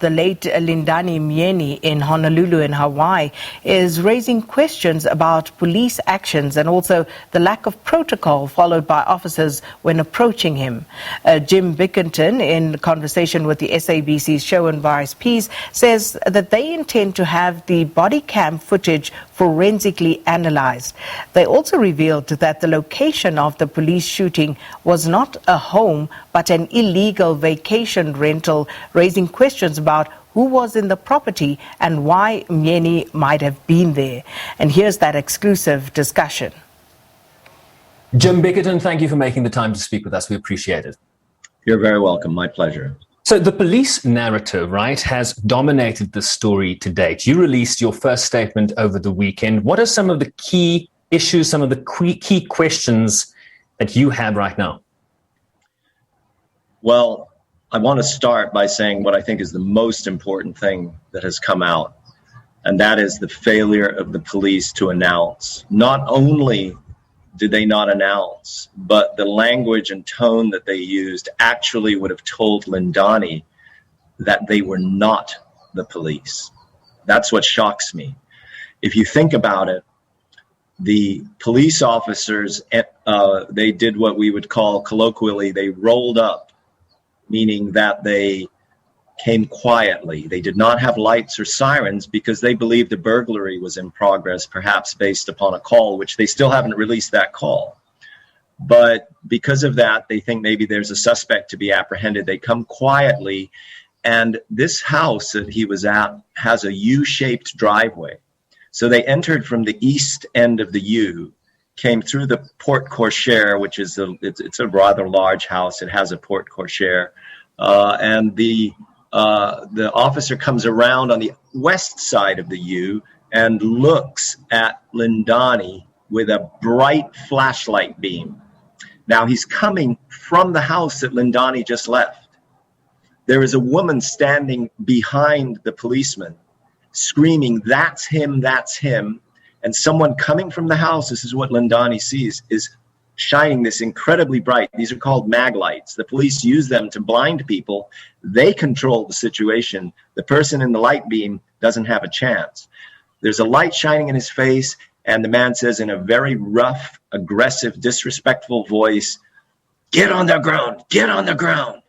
The late Lindani Myeni in Honolulu in Hawaii is raising questions about police actions and also the lack of protocol followed by officers when approaching him. Jim Bickerton, in conversation with the SABC's Sherwin Bryce-Pease, says that they intend to have the body cam footage forensically analysed. They also revealed that the location of the police shooting was not a home but an illegal vacation rental, raising questions about who was in the property and why Myeni might have been there. And here's that exclusive discussion. Jim Bickerton, thank you for making the time to speak with us. We appreciate it. You're very welcome. My pleasure. So the police narrative, right, has dominated the story to date. You released your first statement over the weekend. What are some of the key issues, some of the key questions that you have right now? Well, I want to start by saying what I think is the most important thing that has come out, and that is the failure of the police to announce. Not only did they not announce, but the language and tone that they used actually would have told Lindani that they were not the police. That's what shocks me. If you think about it, the police officers, they did what we would call colloquially, they rolled up, meaning that they came quietly. They did not have lights or sirens because they believed a burglary was in progress, perhaps based upon a call, which they still haven't released that call. But because of that, they think maybe there's a suspect to be apprehended. They come quietly, and this house that he was at has a U-shaped driveway. So they entered from the east end of the U, came through the porte cochere, which is it's a rather large house. It has a porte cochere, and the officer comes around on the west side of the U and looks at Lindani with a bright flashlight beam. Now he's coming from the house that Lindani just left. There is a woman standing behind the policeman, screaming, "That's him, that's him." And someone coming from the house, this is what Lindani sees, is shining this incredibly bright. These are called mag lights. The police use them to blind people. They control the situation. The person in the light beam doesn't have a chance. There's a light shining in his face, and the man says in a very rough, aggressive, disrespectful voice, "Get on the ground, get on the ground."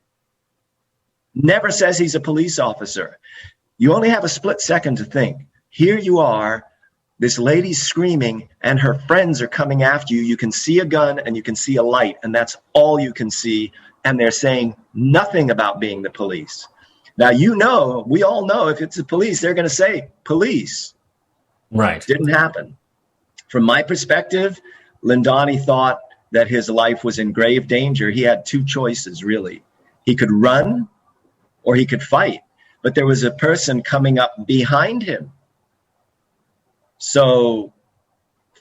Never says he's a police officer. You only have a split second to think. Here you are, this lady's screaming, and her friends are coming after you. You can see a gun and you can see a light, and that's all you can see. And they're saying nothing about being the police. Now, you know, we all know if it's the police, they're going to say police. Right. Didn't happen. From my perspective, Lindani thought that his life was in grave danger. He had two choices, really. He could run or he could fight. But there was a person coming up behind him. So,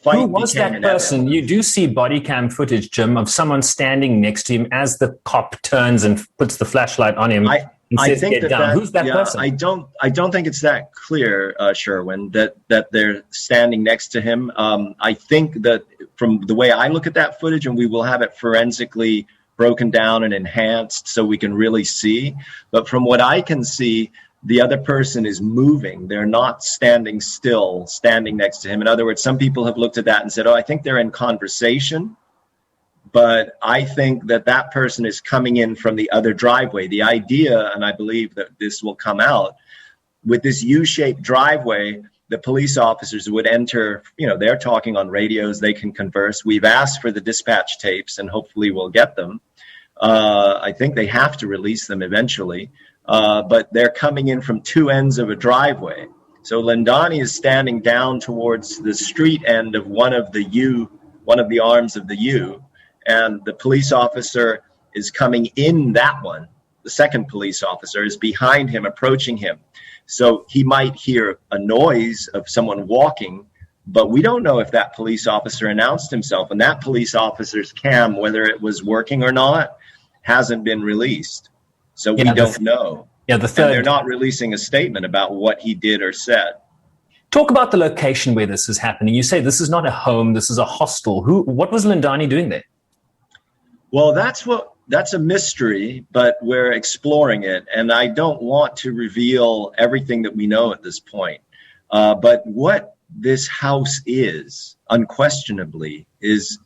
who was that person? You do see body cam footage, Jim, of someone standing next to him as the cop turns and puts the flashlight on him. I says, think "Get down." Who's that person? I don't think it's that clear, Sherwin, that they're standing next to him. I think that from the way I look at that footage, and we will have it forensically broken down and enhanced so we can really see. But from what I can see, the other person is moving. They're not standing still, standing next to him. In other words, some people have looked at that and said, oh, I think they're in conversation. But I think that that person is coming in from the other driveway. The idea, and I believe that this will come out, with this U-shaped driveway, the police officers would enter, you know, they're talking on radios, they can converse. We've asked for the dispatch tapes and hopefully we'll get them. I think they have to release them eventually. But they're coming in from two ends of a driveway. So Lindani is standing down towards the street end of one of the arms of the U, and the police officer is coming in that one. The second police officer is behind him, approaching him. So he might hear a noise of someone walking, but we don't know if that police officer announced himself. And that police officer's cam, whether it was working or not, hasn't been released. So we don't know. And they're not releasing a statement about what he did or said. Talk about the location where this is happening. You say this is not a home, this is a hostel. What was Lindani doing there? Well, that's what that's a mystery, but we're exploring it. And I don't want to reveal everything that we know at this point. But what this house is, unquestionably, is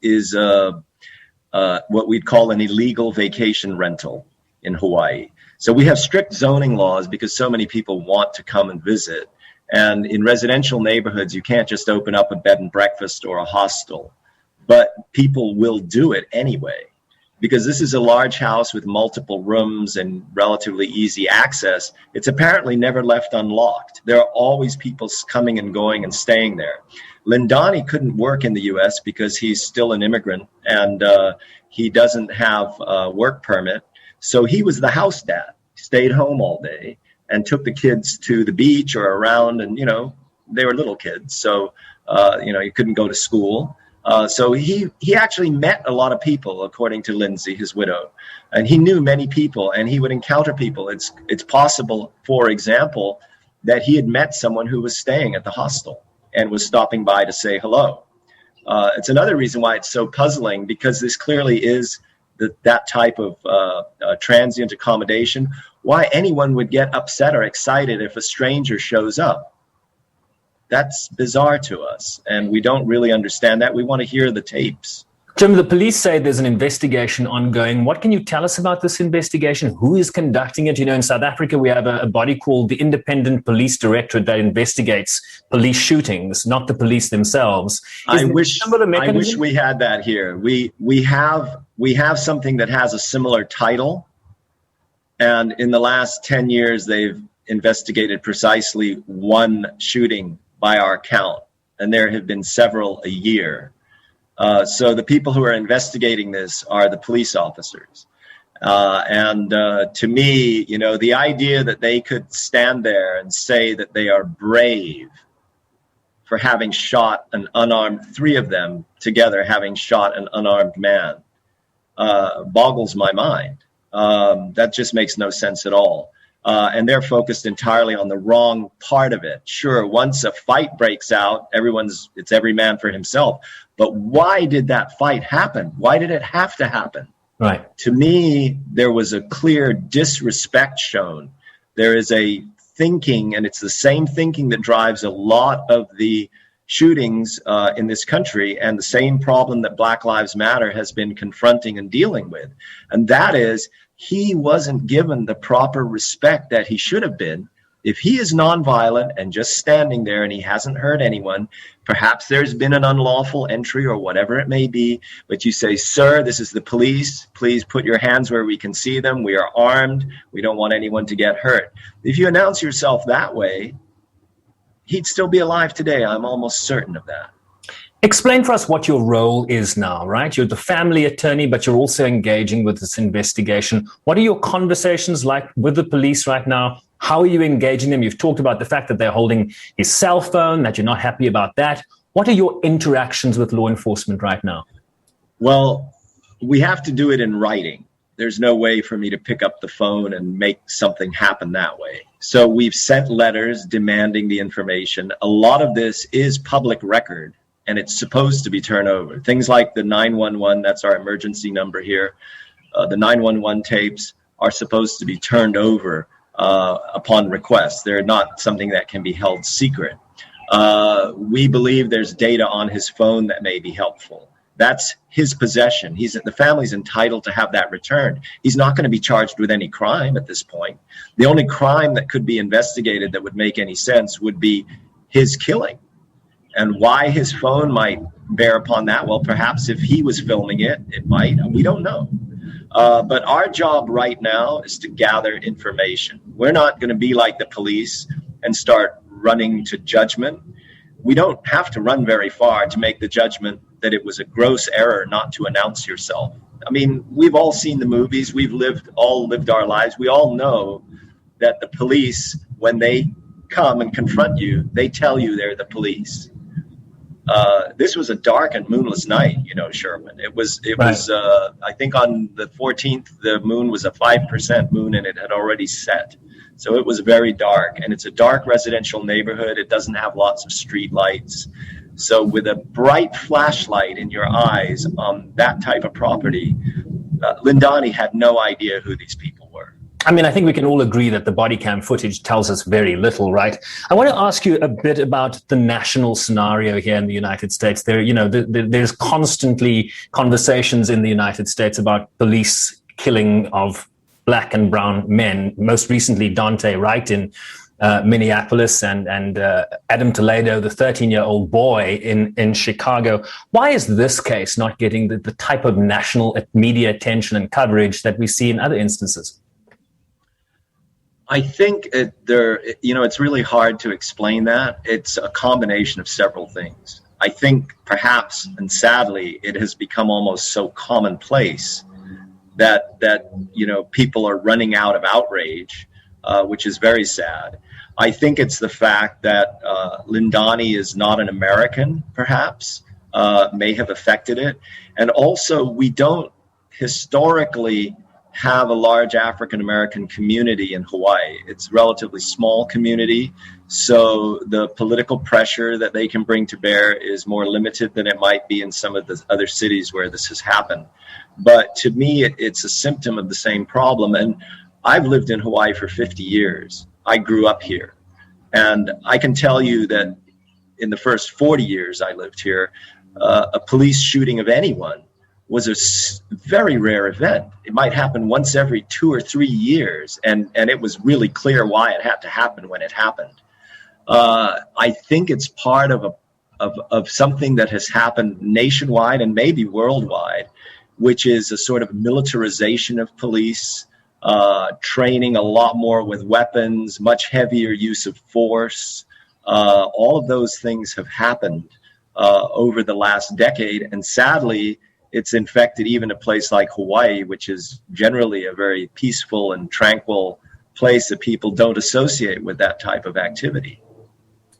what we'd call an illegal vacation rental in Hawaii. So we have strict zoning laws because so many people want to come and visit. And in residential neighborhoods, you can't just open up a bed and breakfast or a hostel. But people will do it anyway, because this is a large house with multiple rooms and relatively easy access. It's apparently never left unlocked. There are always people coming and going and staying there. Lindani couldn't work in the U.S. because he's still an immigrant and he doesn't have a work permit. So he was the house dad, stayed home all day and took the kids to the beach or around. And, you know, they were little kids. So, he couldn't go to school. So he actually met a lot of people, according to Lindsay, his widow, and he knew many people and he would encounter people. It's possible, for example, that he had met someone who was staying at the hostel and was stopping by to say hello. It's another reason why it's so puzzling, because this clearly is that type of transient accommodation. Why anyone would get upset or excited if a stranger shows up. That's bizarre to us, and we don't really understand that. We want to hear the tapes. Jim, the police say there's an investigation ongoing. What can you tell us about this investigation? Who is conducting it? You know, in South Africa, we have a body called the Independent Police Directorate that investigates police shootings, not the police themselves. I wish we had that here. We have something that has a similar title, and in the last 10 years, they've investigated precisely one shooting by our count, and there have been several a year. So the people who are investigating this are the police officers. And to me, you know, the idea that they could stand there and say that they are brave for having shot an unarmed, three of them together having shot an unarmed man, boggles my mind. That just makes no sense at all. And they're focused entirely on the wrong part of it. Sure, once a fight breaks out, it's every man for himself. But why did that fight happen? Why did it have to happen? Right. To me, there was a clear disrespect shown. There is a thinking, and it's the same thinking that drives a lot of the shootings in this country, and the same problem that Black Lives Matter has been confronting and dealing with. And that is, he wasn't given the proper respect that he should have been. If he is nonviolent and just standing there and he hasn't hurt anyone, perhaps there's been an unlawful entry or whatever it may be, but you say, sir, this is the police. Please put your hands where we can see them. We are armed. We don't want anyone to get hurt. If you announce yourself that way, he'd still be alive today. I'm almost certain of that. Explain for us what your role is now, right? You're the family attorney, but you're also engaging with this investigation. What are your conversations like with the police right now? How are you engaging them? You've talked about the fact that they're holding his cell phone, that you're not happy about that. What are your interactions with law enforcement right now? Well, we have to do it in writing. There's no way for me to pick up the phone and make something happen that way. So we've sent letters demanding the information. A lot of this is public record, and it's supposed to be turned over. Things like the 911, that's our emergency number here. The 911 tapes are supposed to be turned over upon request. They're not something that can be held secret. We believe there's data on his phone that may be helpful. That's his possession. The family's entitled to have that returned. He's not going to be charged with any crime at this point. The only crime that could be investigated that would make any sense would be his killing. And why his phone might bear upon that, well, perhaps if he was filming it, it might. We don't know. But our job right now is to gather information. We're not going to be like the police and start running to judgment. We don't have to run very far to make the judgment that it was a gross error not to announce yourself. I mean, we've all seen the movies. We've all lived our lives. We all know that the police, when they come and confront you, they tell you they're the police. This was a dark and moonless night, Sherwin. It was, I think on the 14th, the moon was a 5% moon and it had already set. So it was very dark, and it's a dark residential neighborhood. It doesn't have lots of street lights. So with a bright flashlight in your eyes on that type of property, Lindani had no idea who these people were. I mean, I think we can all agree that the body cam footage tells us very little, right? I want to ask you a bit about the national scenario here in the United States. There's constantly conversations in the United States about police killing of black and brown men. Most recently, Dante Wright in Minneapolis and Adam Toledo, the 13-year-old boy in Chicago. Why is this case not getting the type of national media attention and coverage that we see in other instances? I think it's really hard to explain that. It's a combination of several things. I think perhaps, and sadly, it has become almost so commonplace that people are running out of outrage, which is very sad. I think it's the fact that Lindani is not an American, perhaps, may have affected it. And also, we don't historically have a large African-American community in Hawaii. It's a relatively small community, so the political pressure that they can bring to bear is more limited than it might be in some of the other cities where this has happened. But to me, it's a symptom of the same problem. And I've lived in Hawaii for 50 years. I grew up here. And I can tell you that in the first 40 years I lived here, a police shooting of anyone was a very rare event. It might happen once every 2 or 3 years, and it was really clear why it had to happen when it happened. I think it's part of something that has happened nationwide and maybe worldwide, which is a sort of militarization of police, training a lot more with weapons, much heavier use of force. All of those things have happened over the last decade, and sadly, it's infected even a place like Hawaii, which is generally a very peaceful and tranquil place that people don't associate with that type of activity.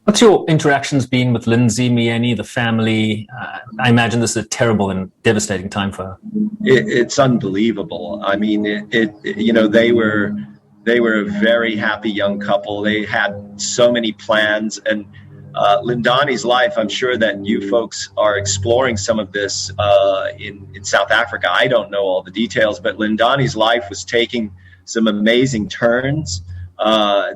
What's your interactions been with Lindani Myeni, the family? I imagine this is a terrible and devastating time for her. It's unbelievable. I mean, they were a very happy young couple. They had so many plans, and Lindani's life, I'm sure that you folks are exploring some of this in South Africa. I don't know all the details, but Lindani's life was taking some amazing turns.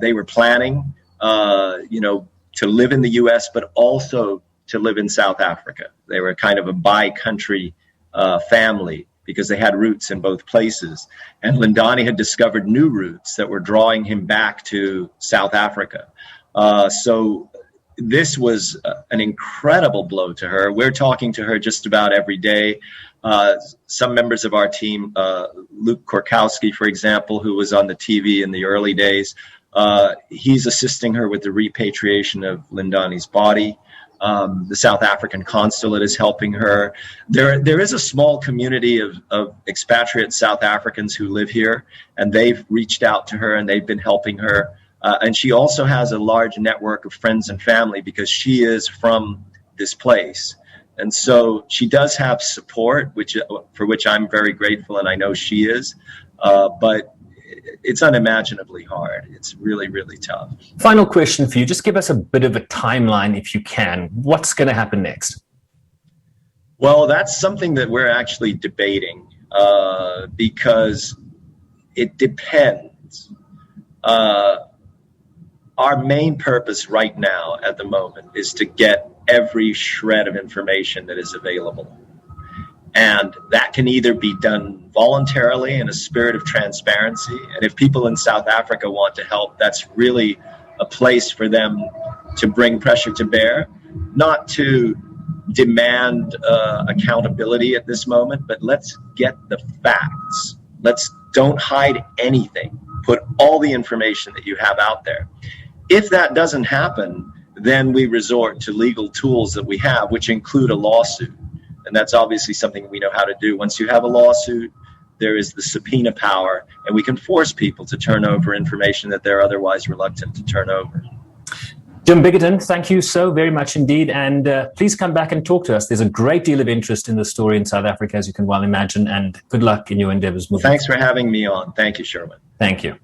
They were planning, to live in the U.S., but also to live in South Africa. They were kind of a bi-country family because they had roots in both places. And Lindani had discovered new roots that were drawing him back to South Africa. So this was an incredible blow to her. We're talking to her just about every day. Some members of our team, Luke Korkowski, for example, who was on the TV in the early days, he's assisting her with the repatriation of Lindani's body. The South African consulate is helping her. There is a small community of expatriate South Africans who live here, and they've reached out to her and they've been helping her. And she also has a large network of friends and family because she is from this place. And so she does have support, for which I'm very grateful, and I know she is. But it's unimaginably hard. It's really, really tough. Final question for you. Just give us a bit of a timeline, if you can. What's going to happen next? Well, that's something that we're actually debating because it depends. Our main purpose right now at the moment is to get every shred of information that is available. And that can either be done voluntarily in a spirit of transparency. And if people in South Africa want to help, that's really a place for them to bring pressure to bear, not to demand accountability at this moment, but let's get the facts. Don't hide anything. Put all the information that you have out there. If that doesn't happen, then we resort to legal tools that we have, which include a lawsuit. And that's obviously something we know how to do. Once you have a lawsuit, there is the subpoena power, and we can force people to turn over information that they're otherwise reluctant to turn over. Jim Bickerton, thank you so very much indeed. And please come back and talk to us. There's a great deal of interest in the story in South Africa, as you can well imagine, and good luck in your endeavors moving. Thanks for having me on. Thank you, Sherwin. Thank you.